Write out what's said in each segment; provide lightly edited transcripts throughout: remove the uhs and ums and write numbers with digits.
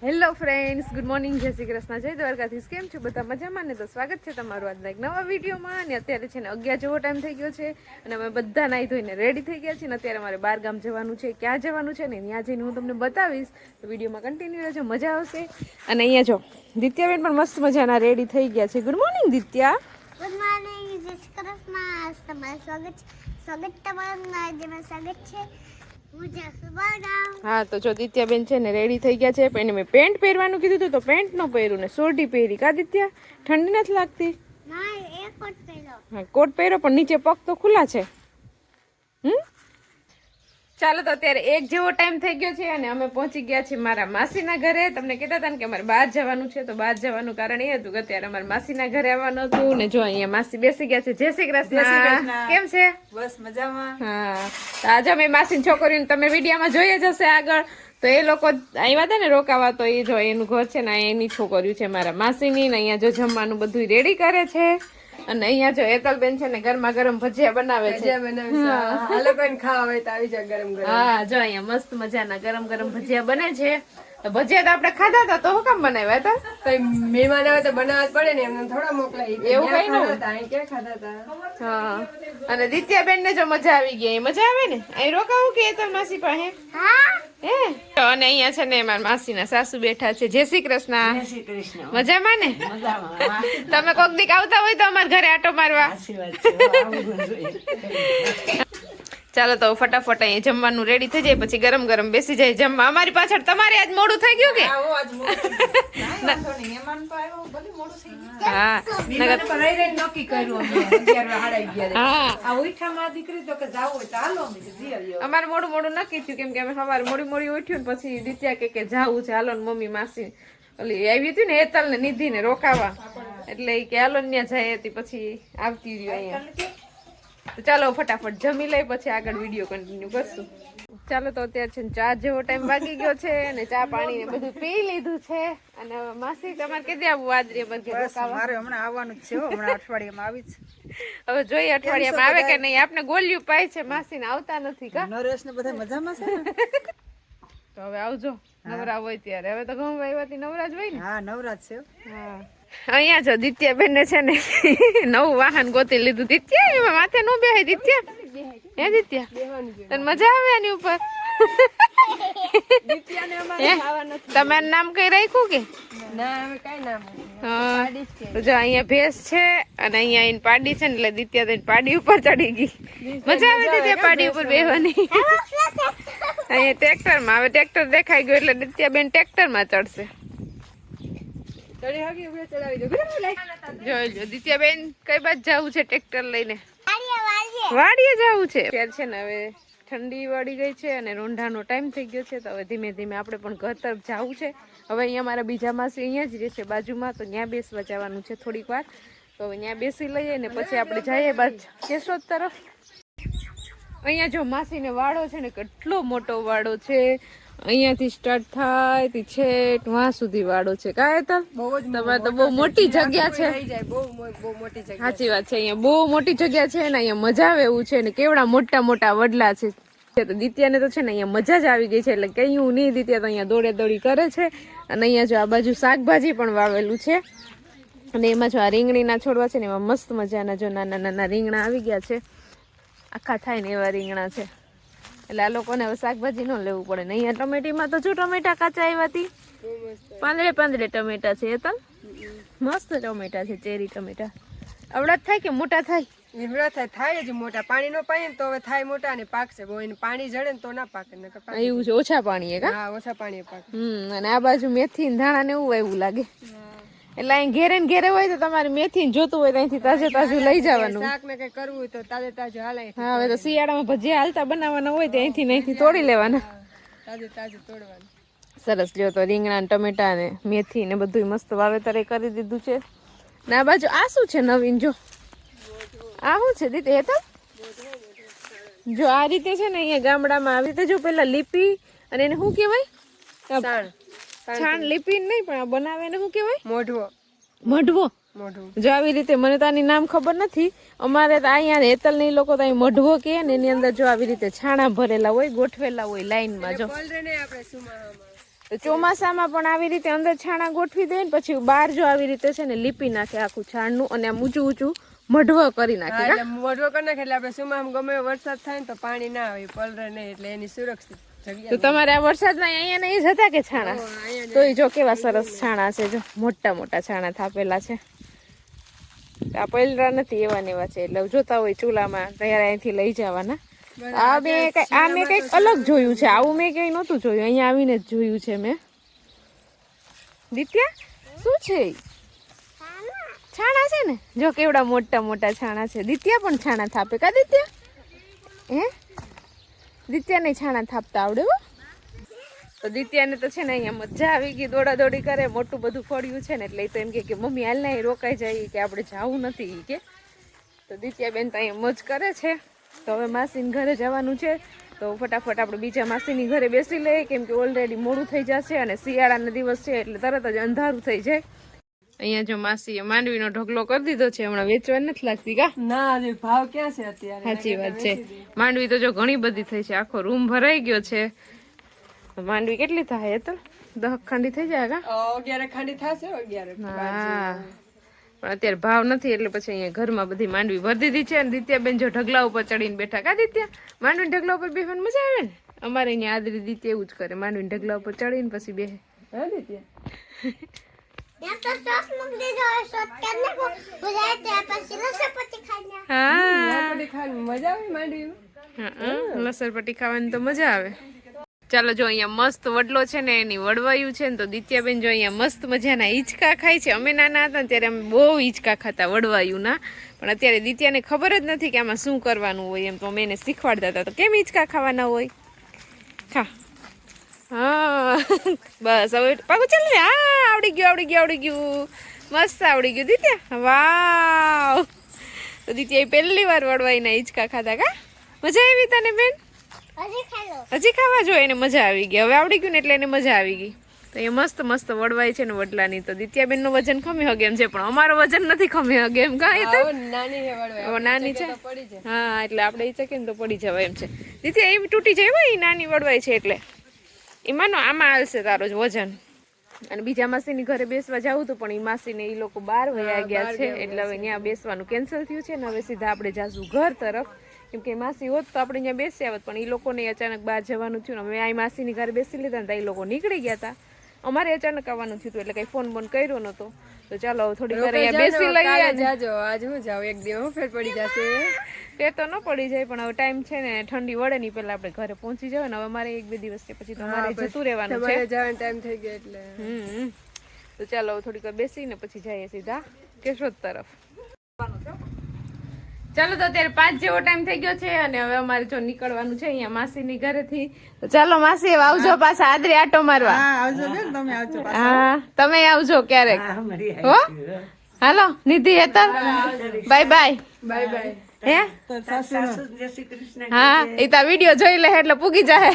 Hello friends, good morning, જય શ્રી કૃષ્ણ, જય દ્વારકાધીશ. કેમ છો બધા? મજામાં ને? તો સ્વાગત છે તમારું આજના એક નવા વિડીયોમાં. અને અત્યારે છે ને 11 જેવો ટાઈમ થઈ ગયો છે અને અમે બધા નાહી ધોઈને રેડી થઈ ગયા છીએ. અને અત્યારે અમારે બહાર ગામ જવાનું છે. ક્યાં જવાનું છે ને ત્યાં જઈને હું તમને બતાવીશ. તો વિડીયોમાં કન્ટિન્યુ રહેજો, મજા આવશે. અને અહીંયા જો દિત્યાબેન પણ મસ્ત મજાના રેડી થઈ ગયા છે. Good morning Ditya. Good morning, જય શ્રી કૃષ્ણ. તમારું સ્વાગત છે. હા, તો જો દિત્યાબેન છે ને રેડી થઈ ગયા છે. પણ એને મેં પેન્ટ પહેરવાનું કીધું હતું તો પેન્ટ ન પહેર્યું ને સોટી પહેરી. કા દિત્યા, ઠંડી નથી લાગતી? હા, કોટ પહેર્યો પણ નીચે પગ તો ખુલ્લા છે. ચાલો, તો અત્યારે 1 જેવો ટાઈમ થઈ ગયો છે અને અમે પહોંચી ગયા છીએ મારા માસીના ઘરે. તમને કહેતા હતા ને કે અમારે બહાર જવાનું છે, તો બહાર જવાનું કારણ એ હતું કે અત્યારે અમારે માસીના ઘરે આવવાનું હતું. ને જો અહીંયા માસી બેસી ગયા છે. જય શ્રી કૃષ્ણ. કેમ છે? બસ મજામાં. હા, તો આજે અમે માસીની છોકરીને તમે વિડીયોમાં જોઈ જ હશે આગળ. તો એ લોકો આવ્યા હતા ને રોકાવા, તો એ જો એનું ઘર છે ને એની છોકરીઓ છે મારા માસીની. ને અહીંયા જો જમવાનું બધું રેડી કરે છે. અને અહીંયા જો હેતલબેન છે ને ગરમા ગરમ ભજીયા બનાવે છે. હાલો કોઈ ખાવા હોય તો આવી જાય ગરમ ગરમ. હા, જો અહીંયા મસ્ત મજાના ગરમ ગરમ ભજીયા બને છે. તો ભજીયા તો આપણે ખાધા હતા, તો હું કામ બનાવ્યા હતા? તો મહેમાન આવે તો બનાવવા જ પડે ને, એમને થોડા મોકલાય. એવું કઈ નહોતું. અહીં ક્યાં ખાધા હતા? હા, અને દિત્યાબેન ને જો મજા આવી ગઈ. મજા આવે ને અહીં રોકાવું કે હેતલ માસી પાસે? હે, અને અહીંયા છે ને મારા માસીના સાસુ બેઠા છે. જય શ્રી કૃષ્ણ. મજામાં ને? તમે કોક દીક આવતા હોય તો અમારા ઘરે આટો મારવા. ચાલો, તો ફટાફટ અહીંયા જમવાનું રેડી થઈ જાય, પછી ગરમ ગરમ બેસી જાય જમવા. અમારી પાછળ તમારે આજ મોડું થઈ ગયું કે? હા, નક્કી કર્યું દીકરી તો કે જાવ હોય તો હાલો. અમારે મોડું મોડું નક્કી થયું, કેમ કે અમે સવારે મોડી મોડી ઉઠ્યું ને પછી દિત્યા કે જાવું છે, હાલો ને મમ્મી માસી ઓલી આવી હતી ને હેતલ ને નિધિ ને રોકાવા, એટલે કે હાલો ને ત્યાં જાય હતી. પછી આવતી રહ્યું અહીંયા. તો ચાલો ફટાફટ જમી લઈ, પછી આગળ વિડીયો કન્ટિન્યુ કરશું. ચાલો, તો અત્યારે છે 4 જેવો ટાઈમ વાગી ગયો છે અને ચા પાણી ને બધું પી લીધું છે. અને માસી તમારે કેદી આવવું? આજરી મારે હમણાં આવવાનું જ છે. હમણાં અઠવાડિયામાં આવી જ. હવે જોઈએ અઠવાડિયામાં આવે કે નહીં. આપને ગોલ્યું પાય છે માસી ને આવતા નથી કા? નરેશ ને બધા મજામાં છે ને? તો હવે આવજો નવરા હોય ત્યારે. હવે તો ઘઉં વાયવાથી નવરા જ હોય ને. હા, નવરાજ છે. હા, અહીંયા જો દિત્યાબેન ને છે ને નવું વાહન ગોતી લીધું. દિત્યા એમાં માથે નો બેહાય. દિત્યા હે દિત્યા, તને મજા આવે આની ઉપર? તમારું નામ કઈ રાખ્યું કે? તો જો અહીંયા ભેંસ છે અને અહીંયા એને પાડી છે ને, એટલે દિત્યા તો પાડી ઉપર ચડી ગઈ. મજા આવે દિત્યા પાડી ઉપર બેહવાની. અહીંયા ટ્રેક્ટર માં, હવે ટ્રેક્ટર દેખાઈ ગયું એટલે દિત્યાબેન ટ્રેક્ટર માં ચડશે. જોઈ દિત્યાબેન કઈ બાજુ જવું છે ટ્રેક્ટર લઈને? વાડીએ જવું છે. અત્યારે છે ને હવે ઠંડી વળી ગઈ છે અને રોંઢાનો ટાઈમ થઈ ગયો છે. તો હવે ધીમે ધીમે આપણે પણ ઘર તરફ જવું છે. હવે અહીંયા મારા બીજા માસી અહીંયા જ રહેશે બાજુમાં, તો ત્યાં બેસવા જવાનું છે થોડીક વાર. તો હવે ત્યાં બેસી લઈએ ને પછી આપણે જઈએ બાજુ કેશોદ તરફ. અહીંયા જો માસીને વાડો છે ને, કેટલો મોટો વાડો છે. અહીંયાથી સ્ટાર્ટ થાય તે છેક વાં સુધી વાડો છે. કાંઈ તો તમારે તો બહુ મોટી જગ્યા છે. સાચી વાત છે, અહીંયા બહુ મોટી જગ્યા છે ને અહીંયા મજા આવે એવું છે ને. કેવડા મોટા મોટા વડલા છે. તો દિત્યાને તો છે ને અહીંયા મજા જ આવી ગઈ છે, એટલે કયું નહીં. દિત્યા તો અહીંયા દોડે દોડી કરે છે. અને અહીંયા જો આ બાજુ શાકભાજી પણ વાવેલું છે. અને એમાં જો આ રીંગણીના છોડવા છે ને, એમાં મસ્ત મજાના જો નાના નાના રીંગણા આવી ગયા છે. આખા થાય ને એવા રીંગણા છે. એટલે આ લોકોને હવે શાકભાજી ન લેવું પડે ને. અહીંયા ટમેટીમાં તો જો ટમેટા કાચા આવ્યા હતી, પાંદડે પાંદડે ટમેટા છે. એ તો મસ્ત ટમેટા છે, ચેરી ટમેટા. અવડા થાય કે મોટા થાય? થાય જ મોટા. પાણી નો પાય ને તો હવે થાય મોટા ને પાકશે. બહુ એને પાણી જડે ને તો ના પાકે. એવું છે, ઓછા પાણી? હા, ઓછા પાણી પાકે. અને આ બાજુ મેથી ધાણા ને એવું એવું લાગે. એટલે અહીં ઘેરે ને ઘેરે હોય તો તમારે મેથી જોતું હોય તો અહીંથી તાજે તાજું લઈ જવાનું. શાક ને કઈ કરવું હોય તો તાજે તાજું હાલે. હા, હવે તો શિયાળામાં ભજીયા હાલતા બનાવવાના હોય તો અહીંથી તોડી લેવાના. તાજે તાજું તોડવાનું. સરસ. લ્યો, તો રીંગણા ને ટમેટા ને મેથી ને બધું મસ્ત વાવેતર કરી દીધું છે. ને આ બાજુ આ શું છે નવીન? જો આ શું છે દીદી? હેતલ જો આ રીતે છે ને અહીંયા ગામડામાં આવી રીતે જો પેલા લીપી અને એને શું કહેવાય? છાણ લીપી નહીં પણ આ બનાવે ને શું કહેવાય? મઢવો. જો આવી રીતે, મને તો આની નામ ખબર નથી. અમારે તો અહીંયા હેતલ ની લોકો તો અહીં મઢવો કે ને, એની અંદર જો આવી રીતે છાણા ભરેલા હોય, ગોઠવેલા હોય લાઈનમાં. જો તો ચોમાસામાં પણ આવી રીતે અંદર છાણા ગોઠવી દે ને પછી બહાર જો આવી રીતે છે ને લીપી નાખે આખું છાણનું અને આમ ઊંચું ઊંચું મઢવો કરી નાખે. એટલે મોઢો કરી નાખે એટલે આપણે સુમામ ગમે એવો વરસાદ થાય ને તો પાણી ના આવે, પલરે નહીં, એટલે એની સુરક્ષિત જગ્યા. તો તમારે આ વરસાદમાં અહીંયા નહીં જ હતા કે છાણા? તો જો કેવા સરસ છાણા છે, જો મોટા મોટા છાણા થાપેલા છે. આ પલરા નથી, એવા ને એવા છે. એટલે જોતા હોય ચૂલામાં ત્યારે અહીંથી લઈ જવાના. આ મેં કંઈક અલગ જોયું છે, આવું મેં કઈ નહોતું જોયું, અહીંયા આવીને જ જોયું છે મેં. દિત્યા શું છે? છાણા છે ને, જો કેવડા મોટા મોટા છાણા છે. દિત્યા પણ છાણા થાપે કા દિત્યા? હે દિત્યાને છાણા થાપતા આવડે હો. તો દિત્યાને તો છે ને અહીંયા મજા આવી ગઈ, દોડા દોડી કરે, મોટું બધું ફળ્યું છે ને એટલે એ તો એમ કે મમ્મી હાલ ને રોકાઈ જાય કે આપણે જવું નથી કે. તો દિત્યા બેન તો અહીંયા મોજ કરે છે. તો હવે માસીને ઘરે જવાનું છે, તો ફટાફટ આપણે બીજા માસીની ઘરે બેસી લઈએ, કેમ કે ઓલરેડી મોડું થઈ જશે અને શિયાળાનો દિવસ છે એટલે તરત જ અંધારું થઈ જાય. અહીંયા જો માસીએ માંડવીનો ઢગલો કરી દીધો છે, હમણાં વેચવા નથી લાગતી કા? ના, ભાવ ક્યાં છે અત્યારે? સાચી વાત છે. માંડવી તો જો ઘણી બધી થઈ છે, આખો રૂમ ભરાઈ ગયો છે. માંડવી કેટલી થાય તો 10 ખાંડી થઈ જાય કા? 11 ખાંડી થશે. 11. હા, પણ અત્યારે ભાવ નથી એટલે પછી અહીંયા ઘરમાં બધી માંડવી ભરી દીધી છે. અને દિત્યાબેન જો ઢગલા ઉપર ચડીને બેઠા કા દિત્યા? માંડવી ઢગલા ઉપર બેસવાની મજા આવે ને? અમારે અહીંયા આદરી દિત્યા એવું જ કરે, માંડવી ઢગલા ઉપર ચડીને પછી બેસે. હા દિત્યા, ત્યાં તો સોસ મૂકી દીધો હોય, સોસ કરીને ભૂલાય ત્યાં પછી લસણપટ્ટી ખાઈ લે. હા, પડી ખાવાની મજા આવે માંડવીમાં. લસણપટ્ટી ખાવાની તો મજા આવે. ચાલો, જો અહીંયા મસ્ત વડલો છે ને એની વડવાયું છે ને, તો દિત્યાબેન જો અહીંયા મસ્ત મજાના હિંચકા ખાય છે. અમે નાના હતા ને ત્યારે અમે બહુ હિંચકા ખાતા વડવાયુંના, પણ અત્યારે દિત્યાને ખબર જ નથી કે આમાં શું કરવાનું હોય એમ. તો અમે એને શીખવાડતા હતા, તો કેમ હિંચકા ખાવાના હોય? ખા. હા બસ હવે પાકું ચાલે ને. હા, આવડી ગયું મસ્ત આવડી ગયું દિત્યા. વાવ! તો દિત્યા પહેલી વાર વડવાઈના હિંચકા ખાધા કા? મજા આવી તને બેન? હજી ખાવા જોઈએ, એને મજા આવી ગઈ. હવે આવડી ગયું ને એટલે એને મજા આવી ગઈ. તો એ મસ્ત મસ્ત વડવાય છે ને વડલાની. તો દિત્યાબેન નું વજન ખમી હગે એમ છે, પણ અમારો વજન નથી ખમી હગે એમ. કા? એ તો નાની છે. હા, એટલે આપણે એ ચકે ને તો પડી જવાય એમ છે. દિત્યા એવી તૂટી જાય હોય, એ નાની વડવાય છે એટલે એમાં આમાં હાલશે તારો જ વજન. અને બીજા માસીની ઘરે બેસવા જવું હતું, પણ એ માસીને એ લોકો 12 વયા ગયા છે એટલે હવે ત્યાં બેસવાનું કેન્સલ થયું છે ને હવે સીધા આપણે જાશું ઘર તરફ. કેમ કે માસી હોત તો આપણે અહીંયા બેસી આવત, પણ એ લોકોને અચાનક બહાર જવાનું થયું ને અમે આ માસીની ઘરે બેસી લીધા ને એ લોકો નીકળી ગયા હતા. અમારે અચાનક આવવાનું થયું એટલે કઈ ફોન બોન કર્યો નતો. તો ચાલો થોડી વાર અહીંયા બેસી લઈએ. જાજો, આજ હું જાવ, એક દિવસ ફેર પડી જશે. તે તો ન પડી જાય, પણ હવે ટાઈમ છે ને ઠંડી વળે નહીં પેલા આપણે ઘરે પહોંચી જવાય ને. હવે મારે 1-2 દિવસ છે પછી તો મારે જતું રહેવાનું છે. જવાનો ટાઈમ થઈ ગયો એટલે તો ચાલો થોડીક વાર બેસીને પછી જઈએ સીધા કેશોદ તરફ. ચાલો, તો અત્યારે 5 જેવો ટાઈમ થઈ ગયો છે અને હવે અમારે જો નીકળવાનું છે અહીંયા માસીની ઘરેથી. તો ચાલો માસી, હવે આવજો પાછા આદરી આટો મારવા. હા, તમે આવજો ક્યારેક હો. હાલો નિધિ, હેતર, બાય બાય. હે હા, એ તો વિડીયો જોઈ લે એટલે પૂગી જાય.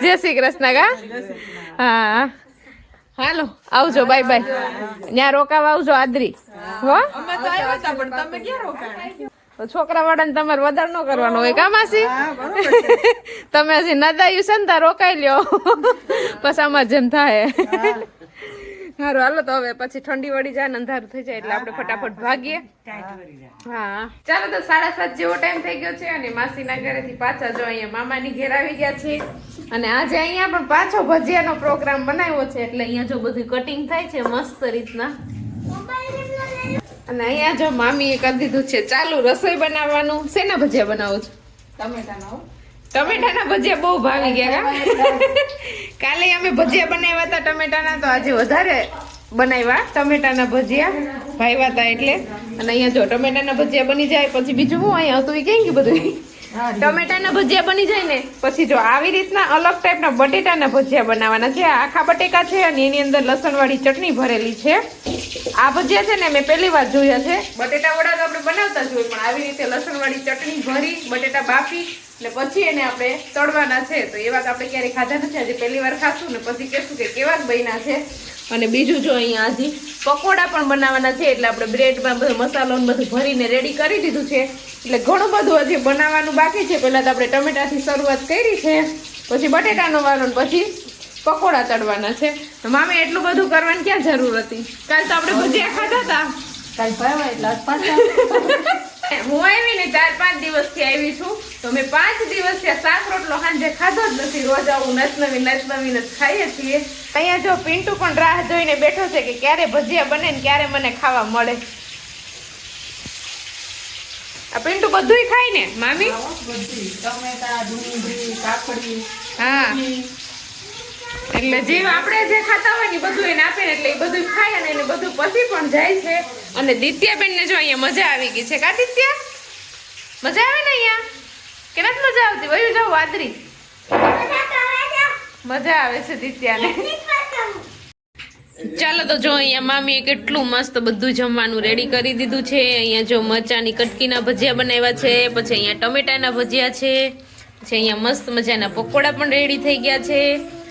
જય શ્રી કૃષ્ણ કા? હા, હાલો આવજો, બાય બાય. ત્યાં રોકાવા આવજો આદરી હો. તો છોકરા વાળાને તમારે વધારે ન કરવાનો હોય કા માસી? તમે હજી નદાયું છે ને ત્યાં રોકાઈ લ્યો, પછી આમાં જેમ થાય. સારું, હાલો તો હવે પછી ઠંડી વળી જાય ને અંધારું થઈ જાય એટલે આપણે ફટાફટ ભાગીએ. હા, ચાલો તો 7:30 જેવો ટાઈમ થઈ ગયો છે અને માસીના ઘરેથી પાછા જો અહીંયા મામાની ઘેર આવી ગયા છે. અને આજે અહીંયા પણ પાછો ભજીયાનો પ્રોગ્રામ બનાવ્યો છે એટલે અહીંયા જો બધું કટિંગ થાય છે મસ્ત રીતના. અને અહીંયા જો મામીએ કરી દીધું છે ચાલુ રસોઈ બનાવવાનું. શેના ભજીયા બનાવો છો? ટમેટાના ભજીયા બહુ ભાવી ગયા. કાલે અમે ભજીયા બનાવ્યા હતા ટમેટાના, તો આજે વધારે બનાવ્યા ટમેટાના ભજીયા ભાવ્યા હતા એટલે. અને અહીંયા જો ટમેટાના ભજીયા બની જાય પછી બીજું હું અહીંયા હતું એ કેમ કે બધું ટમેટાના ભજીયા બની જાય ને પછી જો આવી રીતના અલગ ટાઈપના બટેટાના ભજીયા બનાવવાના છે. આખા બટેકા છે અને એની અંદર લસણવાળી ચટણી ભરેલી છે. આ ભજીયા છે ને મેં પહેલી વાર જોયા છે. બટેટા વડા તો આપણે બનાવતા જ હોય, પણ આવી રીતે લસણવાળી ચટણી ભરી બટેટા બાફી ને પછી એને આપણે તળવાના છે. તો એવા આપણે ક્યારેય ખાધા નથી, આજે પહેલી વાર ખાશું ને પછી કહેશું કે કેવા બન્યા છે. અને બીજું જો અહીંયા હજી પકોડા પણ બનાવવાના છે એટલે આપણે બ્રેડમાં બધો મસાલો ને બધું ભરીને રેડી કરી દીધું છે. એટલે ઘણું બધું હજી બનાવવાનું બાકી છે. પહેલા તો આપણે ટમેટાથી શરૂઆત કરી છે, પછી બટેટાનો વાળો, પછી પકોડા તળવાના છે. તો મામી એટલું બધું કરવાની ક્યાં જરૂર હતી? કાલ તો આપણે ભજીયા ખાધા હતા. કાલ ભાઈ એટલે આજ પાછા હું આવી ને 4-5 દિવસથી આવી છું, તો મેં 5 દિવસથી આ શાક રોટલો સાંજે ખાધો જ નથી. રોજ આવું નચનવીન જ ખાઈએ છીએ. અહીંયા જો પિન્ટુ પણ રાહ જોઈને બેઠો છે કે ક્યારે ભજીયા બને ને ક્યારે મને ખાવા મળે. આ પિન્ટુ બધુંય ખાય ને મામી? ટમેટા, ડુંગળી, કાકડી, હા, એટલે જે આપણે જે ખાતા હોય ને બધું એને આપે ને એટલે એ બધું ખાય અને એને બધું પસી પણ જાય છે. અને દિત્યાબેન ને જો અહીંયા મજા આવી ગઈ છે. કા દિત્યા, મજા આવે ને અહીંયા કે નથી મજા આવતી? વયું જાવ વાદરી, મજા આવે છે દિત્યાને. ચાલો તો જો અહીંયા મામીએ કેટલું મસ્ત બધું જમવાનું રેડી કરી દીધું છે. અહીંયા જો મરચાની કટકીના ભજીયા બનાવ્યા છે, પછી અહીંયા ટમેટાના ભજીયા છે, પછી અહીંયા મસ્ત મજાના પકોડા પણ રેડી થઈ ગયા છે,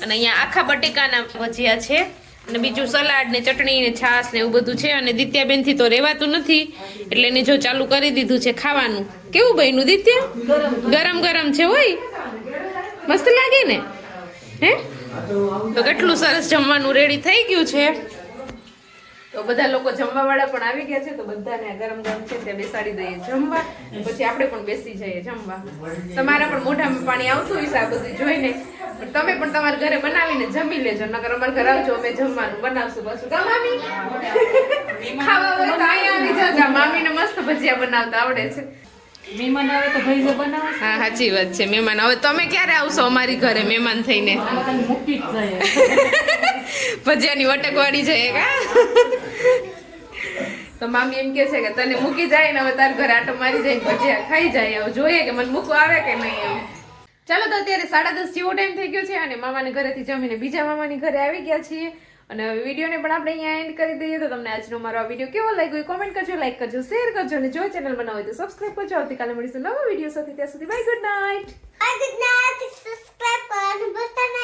અને અહીંયા આખા બટેકાના ભજીયા છે, અને બીજું સલાડ ને ચટણી ને છાશ ને એવું બધું છે. અને દિત્યાબેન થી તો રહેવાતું નથી એટલે એને જો ચાલુ કરી દીધું છે ખાવાનું. કેવું બન્યું દિત્યા? ગરમ ગરમ છે હોય, મસ્ત લાગે ને? હે, તો કેટલું સરસ જમવાનું રેડી થઈ ગયું છે. તો બધા લોકો જમવા વાળા પણ આવી ગયા છે, તો બધાને ગરમ ગરમ છે ત્યાં બેસાડી દઈએ જમવા, પછી આપણે પણ બેસી જઈએ જમવા. તમારા પણ મોઢામાં પાણી આવતું હશે આ બધું જોઈને, પણ તમે પણ તમારા ઘરે બનાવીને જમી લેજો, નકર અમારા ઘરે આવજો, અમે જમવાનું બનાવશું પાછું. કા મામી? ખાવા હોય તો અહીંયા આવી જાજો. મામીને મસ્ત ભજીયા બનાવતા આવડે છે. મહેમાન આવે તો ભજીયા બનાવે. હા, સાચી વાત છે. મહેમાન હવે તમે ક્યારે આવશો અમારી ઘરે મહેમાન થઈને? મૂકી જ જાય ભજીયાની વટક વાળી જાય કા? તો મામી એમ કે છે કે તને મૂકી જાય ને હવે તાર ઘરે આટો મારી જાય ભજીયા ખાઈ જાય. હવે જોઈએ કે મને મૂકવા આવે કે નહીં એમ. ચાલો તો અત્યારે 10:30 જેવો ટાઈમ થઈ ગયો છે, અને મામાને ઘરેથી જમીને બીજા મામાની ઘરે આવી ગયા છીએ. અને હવે વિડીયોને પણ આપણે અહીંયા એન્ડ કરી દઈએ. તો તમને આજનો મારો આ વિડીયો કેવો લાગ્યો એ કોમેન્ટ કરજો, લાઈક કરજો, શેર કરજો, અને જો ચેનલ બનાવો હોય તો સબસ્ક્રાઇબ કરજો. આવતીકાલે મળીશું નવા વિડીયો સાથે. ત્યાં સુધી bye, good night. Good night. Subscribe કરવાનું ભૂલતા નહીં.